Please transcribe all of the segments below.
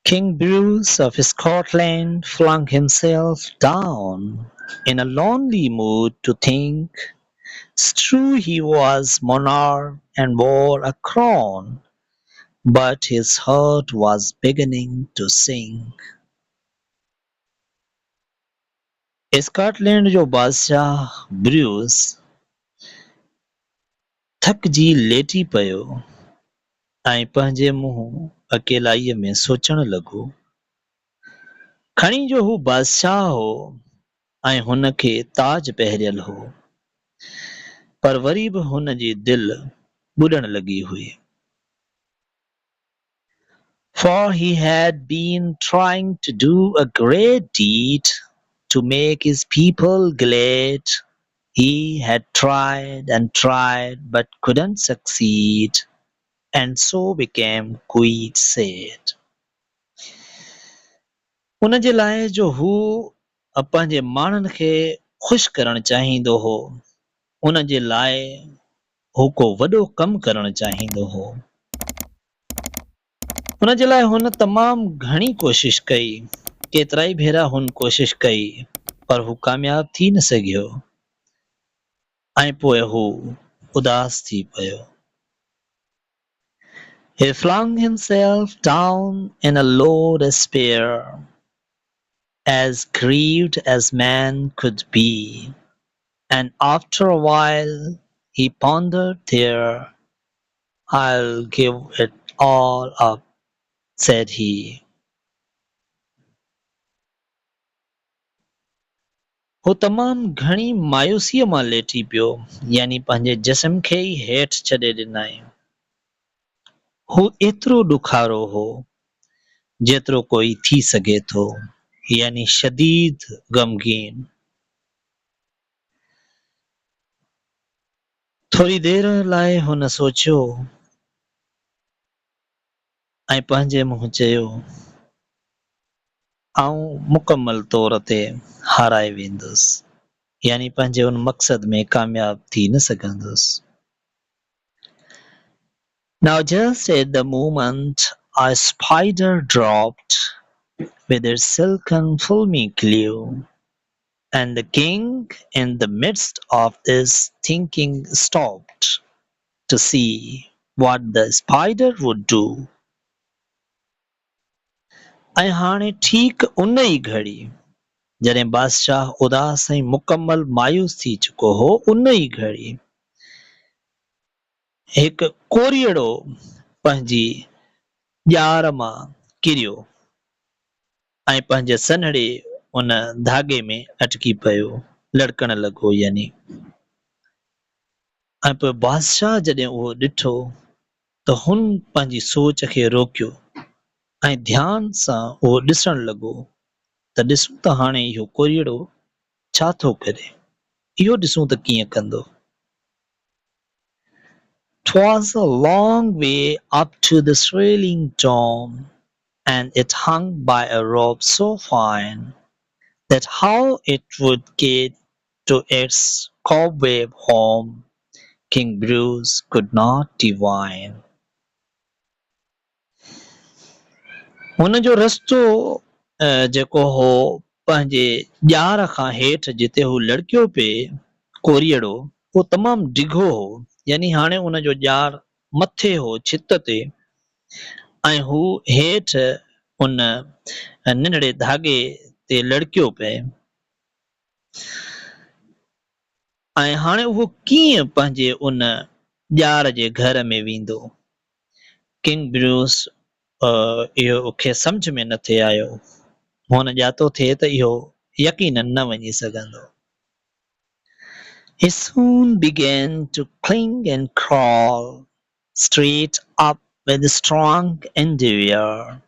King Bruce of Scotland flung himself down in a lonely mood to think. 'S true he was monarch and wore a crown, but his heart was beginning to sink. Scotland जो बादशाह Bruce थकिजी लेटी पियो ऐं पंहिंजे मुंहुं अकेलाईअ में सोचण लॻो। खणी जो हू बादशाह हो ऐं हुन खे ताज पहिरियल हो, पर वरी बि हुन जी दिलि ॿुॾण लॻी हुई। For he had been trying to do a great deed to make his people glad. He had tried and tried but couldn't succeed, and so became quite sad. उन जे लाइ जो हू पंहिंजे माण्हुनि खे ख़ुशि करणु चाहींदो हो, उन जे लाइ हू को वॾो कमु करणु चाहींदो हो। उन जे लाइ हुन तमामु घणी कोशिश कई, केतिराई भेरा हुन कोशिश कई, पर हू कामयाब थी न सघियो ऐं पोइ हू उदास थी पियो। He flung himself down in a low despair, as grieved as man could be, and after a while he pondered there. I'll give it all up, said he. हू तमामु घणी मायूसीअ मां लेटी पियो, यानी पंहिंजे जिस्म खे ई हेठि छॾे ॾिनई। हू एतिरो ॾुखारो हो जेतिरो कोई थी सघे थो, यानी शदीद ग़मगीन। थोरी देर लाइ हुन सोचियो ऐं पंहिंजे मुंहुं चयो, आऊं मुकमल तौर ते हाराए वेंदुसि, यानी पंहिंजे उन मक़सद में कामयाब थी न सघंदुसि। Now just at the moment a spider dropped with its silken filmy glue, and the king in the midst of this thinking stopped to see what the spider would do. ऐं हाणे ठीक उन ई घड़ी जॾहिं बादशाह उदास ऐं मुकमल मायूस थी चुको हो, उन ई घड़ी हिकु कोरीअड़ो पंहिंजी ॼार मां किरियो ऐं पंहिंजे सन्हड़े उन धागे में अटकी पियो, लड़कण लॻो यानी। ऐं पोइ बादशाह जॾहिं उहो ॾिठो त हुन पंहिंजी सोच खे रोकियो ऐं ध्यान सां उहो ॾिसण लॻो त ॾिसूं त हाणे इहो कोरीअड़ो छा थो करे, इहो ॾिसूं त कीअं कंदो। 'Twas a long way up to the swelling dome, and it hung by a rope so fine that how it would get to its cobweb home King Bruce could not divine. हुन जो रस्तो जेको हो पंहिंजे ॼार खां हेठि जिते हू लड़कियो पिए कोरीअड़ो, उहो तमामु डिघो हो, यानी हाणे उन जो ॼार मथे हो छित ते ऐं हू हेठि उन नंढड़े धागे ते लड़कियो पिए। ऐं हाणे उहो कीअं पंहिंजे उन ॼार जे घर में वेंदो। किंग ब्रूस इहो खे सम्झ में न थे आयो। हुन ॼातो थिए त इहो यकीनन न वञी सघंदो। He soon began to cling and crawl straight up with strong endeavor,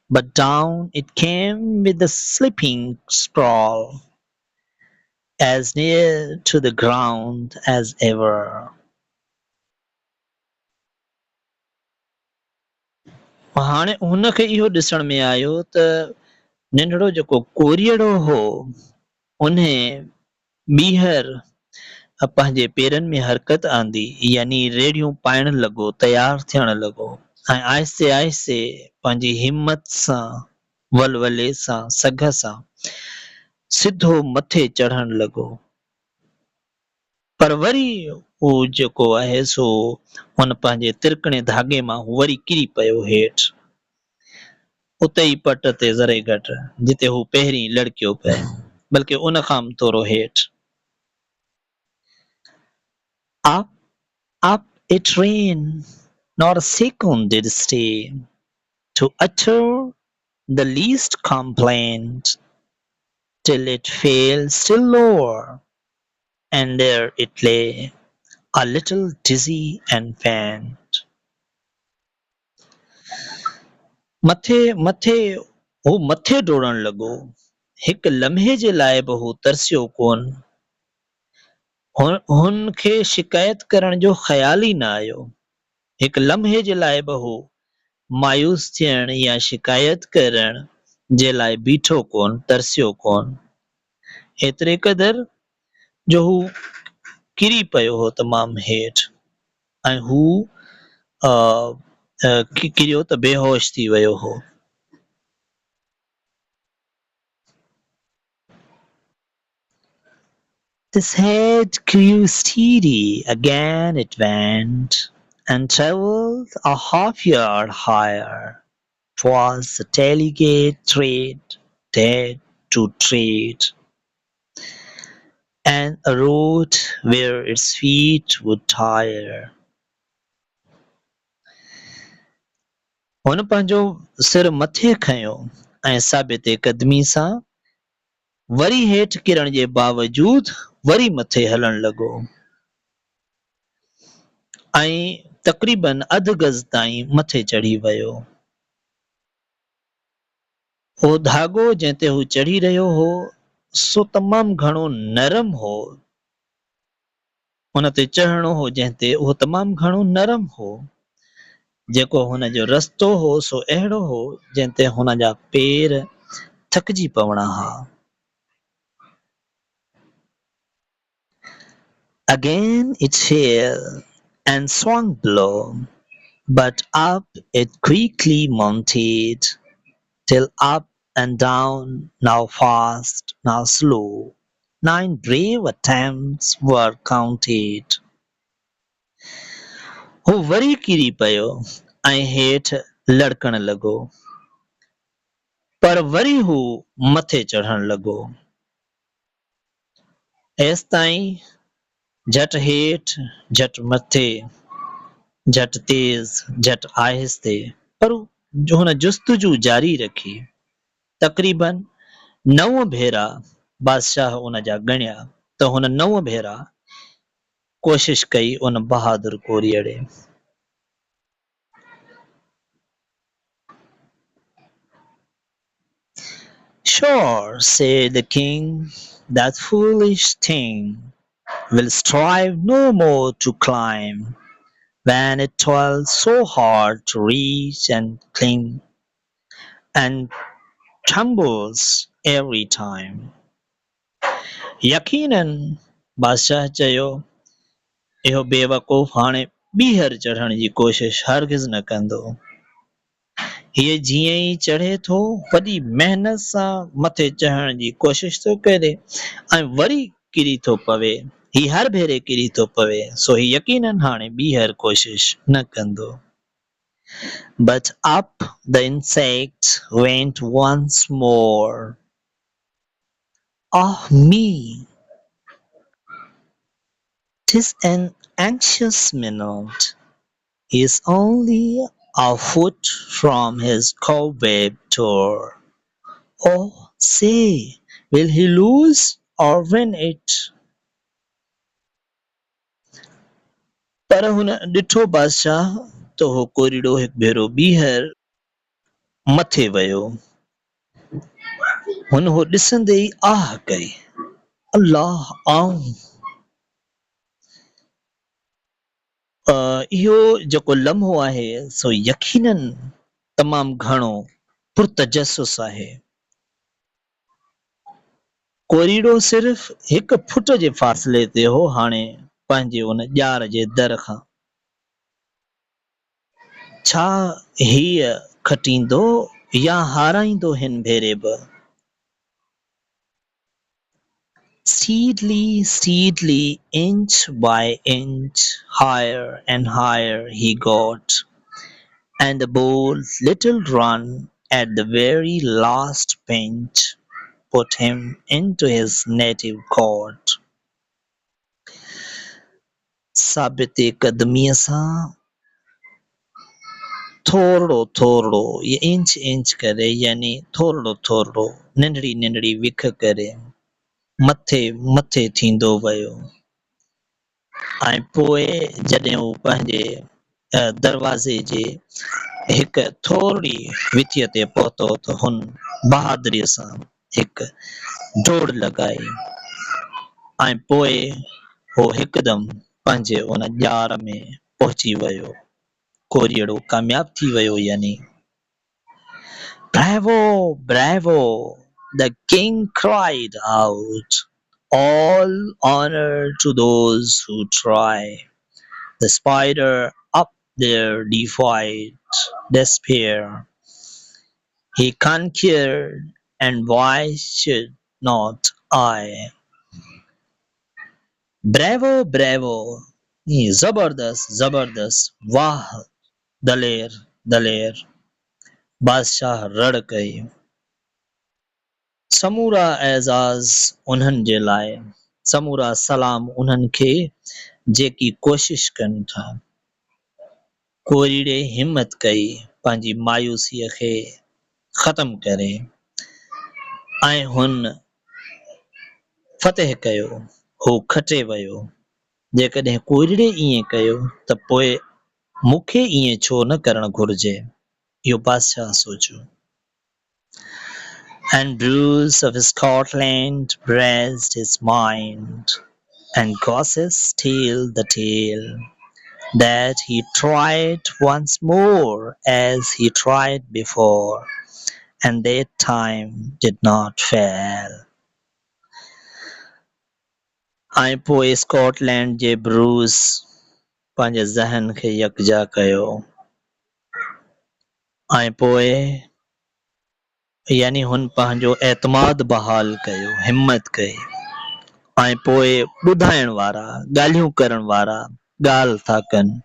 but down it came with a slipping sprawl, as near to the ground as ever. हाणे हुन खे इहो ॾिसण में आयो त नंढड़ो जेको कोरीअड़ो हो उन ॿीहर पंहिंजे पेरनि में हरकत आंदी, यानी रेड़ियूं पाइण लॻो, तयारु थियण लॻो ऐं आहिस्ते आहिस्ते पंहिंजी हिमत सां वलवले सां सघ सां सिधो मथे चढ़ण लॻो। पर वरी हू जेको आहे सो हुन पंहिंजे तिरकणे धागे मां वरी किरी पियो हेठि, उते ई पट ते ज़रे घटि जिते हू पहिरीं लड़कियो पिए, बल्कि उन खां बि थोरो हेठि। Up, up it ran, not a second did stay to utter the least complaint, till it fell still lower, and there it lay, a little dizzy and faint. मथे मथे हू मथे डोड़ण लॻो, हिक लम्हे जे लाइ बि हू तरसियो कोन। हुन खे शिकायत करण जो ख़्याल ई न आयो। हिक लम्हे जे लाइ बि हू मायूस थियण या शिकायत करण जे लाइ बीठो कोन, तरसियो कोन। एतिरे क़दर जो हू किरी पियो हो तमामु हेठि, ऐं हू किरियो त बेहोश थी वियो हो। This head grew steady, again it went, and travelled a half-yard higher. 'Twas the delicate thread dead to tread, and a road where its feet would tire. हुन पंहिंजो सिर मथे खयो ऐं साबिते क़दमी सां वरी हेठि किरण जे बावजूद वरी मथे हलण लॻो, ऐं तक़रीबन अधु गज़ ताईं मथे चढ़ी वियो। उहो धाॻो जंहिं ते हू चढ़ी रहियो हो सो तमामु घणो नरम हो। हुन ते चढ़णो हो जंहिं ते उहो तमामु घणो नरम हो। जेको हुन जो रस्तो हो सो अहिड़ो हो जंहिं ते हुन जा पेर थकिजी पवणा हा। Again it fell and swung below, but up it quickly mounted, till up and down, now fast, now slow, 9 brave attempts were counted. हू वरी किरी पियो ऐं हेठि लड़कण लॻो, पर वरी हू मथे चढ़ण लॻो। एसि ताईं झटि हेठि, झटि मथे, झटि तेज़, झटि आहिस्ते, पर हुन जुस्तजू जारी रखी। तक़रीबन 9 भेरा बादशाह उन जा ॻणिया त हुन 9 भेरा कोशिश कई उन बहादुर कोरीअड़े। Sure, said the king, that foolish thing will strive no more to climb, when it toils so hard to reach and cling, and tumbles every time. यकीनन बादशाह चयो, इहो बेवकूफ़ हाणे ॿीहर चढ़ण जी कोशिश हरगिज़ न कंदो। हीअ जीअं ई चढ़े थो वॾी महिनत सां मथे चढ़ण जी कोशिश थो करे ऐं वरी किरी थो पवे। ही हर भेरे किरी थो पवे, सो ही यकीनन हाणे ॿीहर कोशिश न कंदो। But up the insect went once more. Ah me! 'Tis an anxious minute. He is only a foot from his cobweb tour. Oh, say, will he lose or win it? पर हुन ॾिठो बादशाह त हो कोरीड़ो हिकु भेरो ॿीहर मथे वियो। हुन हो ॾिसंदे ई आह कई, अल्लाह आऊं। इहो जेको लम्हो आहे सो यकीनन तमामु घणो पुरतजसुस आहे। कोरीड़ो सिर्फ़ 1 फुट जे फ़ासिले ते हो हाणे पंहिंजे उन ॼार जे दर खां। छा हीअ खटींदो या हाराईंदो हिन भेरे बि? Steadily, steadily, inch by inch, higher and higher he got, and the bold little run at the very last pinch put him into his native court. साबिते क़दमीअ सां थोरो थोरो ये इंच इंच करे यानी थोरो थोरो नंढड़ी नंढड़ी विख करे मथे मथे थींदो वियो ऐं पोइ जॾहिं हू पंहिंजे दरवाज़े जे हिक थोरी विथीअ ते पहुतो त हुन बहादुरीअ सां हिक डोड़ लॻाई ऐं पोइ हू हिकदमि पंहिंजे उन ॼार में पहुची वियो कोरियड़ो कामयाब थी वियो यानी Bravo, bravo, the king cried out. All honor to those who try. The spider up there defied despair. He conquered, and why should not I? Bravo, bravo. जबरदस्त जबरदस्त वाह दलेर दलेर बादशाह रड़ कई समूरा एज़ाज़ उन्हनि जे लाइ समूरा सलाम उन्हनि खे जेकी कोशिश कनि था कोरीड़े हिम्मत कई पंहिंजी मायूसीअ खे ख़तम करे ऐं हुन फ़तह कयो हू खटे वियो जेकॾहिं कोरीड़े ईअं कयो त पोइ मूंखे ईअं छो न करणु घुर्जे इहो बादशाह सोचियो And Bruce of Scotland raised his mind, and gossips tell the tale that he tried once more as he tried before, and that time did not fail. ऐं पोइ स्कॉटलैंड जे ब्रूस पंहिंजे ज़हन खे यकजा कयो ऐं पोइ यानी हुन पंहिंजो एतमाद बहाल कयो हिम्मत कई ऐं पोइ ॿुधाइण वारा ॻाल्हियूं करण वारा ॻाल्हि था कनि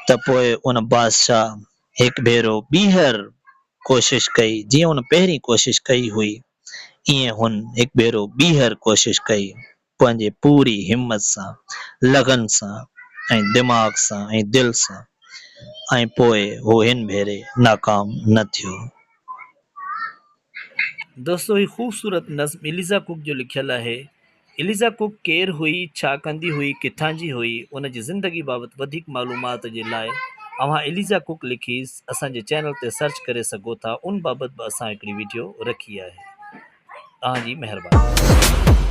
त पोइ उन बादशाह हिकु भेरो ॿीहर कोशिश कई जीअं हुन पहिरीं कोशिश कई हुई ईअं हुन हिकु भेरो ॿीहर कोशिश कई पंहिंजे पूरी हिम्मत सां लगन सां ऐं दिमाग़ सां ऐं दिलि सां ऐं पोइ हू हिन भेरे नाकाम न थियो दोस्तों ही ख़ूबसूरत नज़्म एलिज़ा कुक जो लिखियल आहे एलिज़ा कुक केरु हुई छा कंदी हुई किथां जी हुई उन जी ज़िंदगी बाबति वधीक मालूमात जे लाइ अव्हां एलिज़ा कुक लिखी असांजे चैनल ते सर्च करे सघो था उन बाबति बि असां हिकिड़ी वीडियो रखी आहे तव्हांजी महिरबानी